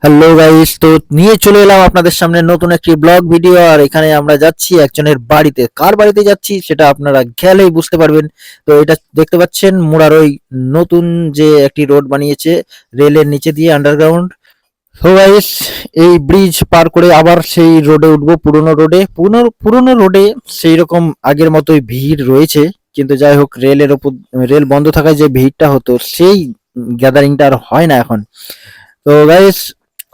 Hello guys, তো নিয়ে চলে এলাম আপনাদের সামনে নতুন একটি ব্লগ ভিডিও। আর এখানে আমরা যাচ্ছি একজনের বাড়িতে। কার বাড়িতে যাচ্ছি সেটা আপনারা গেলেই বুঝতে পারবেন। তো এটা দেখতে পাচ্ছেন মুড়ার ওই নতুন যে একটি রোড বানিয়েছে রেলের নিচে দিয়ে আন্ডারগ্রাউন্ড। তো গাইস, এই ব্রিজ পার করে আবার সেই রোডে উঠবো, পুরনো রোডে। পুরনো রোডে সেই রকম আগের মতোই ভিড় রয়েছে, কিন্তু যাই হোক রেলের ওপর রেল বন্ধ থাকায় যে ভিড়টা হতো সেই গ্যাদারিংটা আর হয় না এখন। তো গাইস,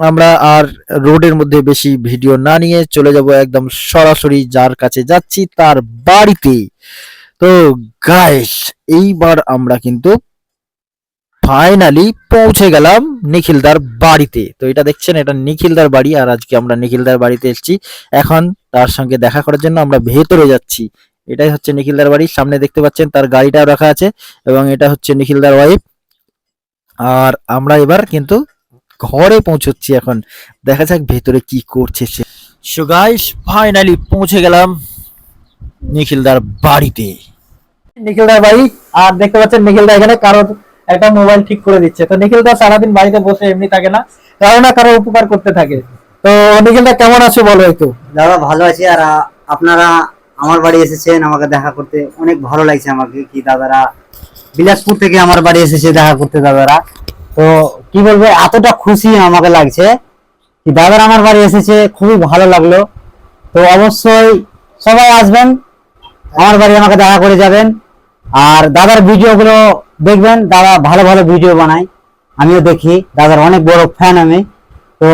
আমরা আর রোডের মধ্যে বেশি ভিডিও না নিয়ে চলে যাব একদম সরাসরি যার কাছে যাচ্ছি তার বাড়িতে। তো গাইস, এইবার আমরা কিন্তু ফাইনালি পৌঁছে গেলাম নিখিলদার বাড়িতে। তো এটা দেখছেন, এটা নিখিলদার বাড়ি, আর আজকে আমরা নিখিলদার বাড়িতে এসেছি। এখন তার সঙ্গে দেখা করার জন্য আমরা ভেতরে যাচ্ছি। এটাই হচ্ছে নিখিলদার বাড়ি। সামনে দেখতে পাচ্ছেন তার গাড়িটাও রাখা আছে, এবং এটা হচ্ছে নিখিলদার ওয়াইফ। আর আমরা এবার কিন্তু ঘরে পৌঁছচ্ছি। এখন দেখা যাক ভেতরে কি করছে সে। সো গাইস, ফাইনালি পৌঁছে গেলাম নিখিলদার বাড়িতে। নিখিলদার বাড়ি। আর দেখতে পাচ্ছেন নিখিলদা এখানে কারোর একটা মোবাইল ঠিক করে দিচ্ছে। তো নিখিলদা সারাদিন বাড়িতে বসে এমনি থাকে না, কারো না কারো উপকার করতে থাকে। তো নিখিলদা কেমন আছো বলো একটু। দাদা ভালো আছি। আর আপনারা আমার বাড়ি এসেছেন আমাকে দেখা করতে, অনেক ভালো লাগছে আমাকে। কি দাদারা বিলাসপুর থেকে আমার বাড়ি এসেছে দেখা করতে দাদারা। তো কি বলবো, এতটা খুশি আমাকে লাগছে কি দাদারা আমার বাড়ি এসেছে, খুবই ভালো লাগলো। তো অবশ্যই সবাই আসবেন আমার বাড়ি, আমাকে দেখা করে যাবেন। আর দাদার ভিডিও গুলো দেখবেন, দাদা ভালো ভালো ভিডিও বানায়, আমিও দেখি, দাদার অনেক বড় ফ্যান আমি। তো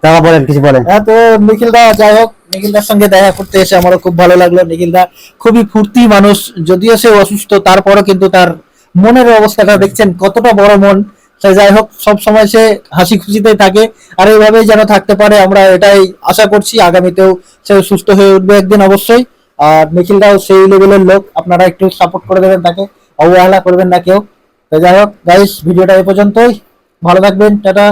দাদা বলেন, কিছু বলেন। হ্যাঁ, তো নিখিলদা, যাই হোক নিখিলদার সঙ্গে দেখা করতে এসে আমারও খুব ভালো লাগলো। নিখিলদা খুবই ফুর্তি মানুষ, যদিও সে অসুস্থ, তারপরও কিন্তু তার মনের অবস্থাটা দেখছেন কতটা বড় মন। সে যাই হোক সব সময় সে হাসি খুশিতেই থাকে, আর এইভাবেই যেন থাকতে পারে আমরা এটাই আশা করছি। আগামীতেও সে সুস্থ হয়ে উঠবে একদিন অবশ্যই। আর নিখিলদাও সেই লেভেলের লোক, আপনারা একটু সাপোর্ট করে দেবেন তাকে, অবহেলা করবেন না কেউ। তো যাই হোক গাইস, ভিডিওটা এই পর্যন্তই। ভালো থাকবেন, টাটা।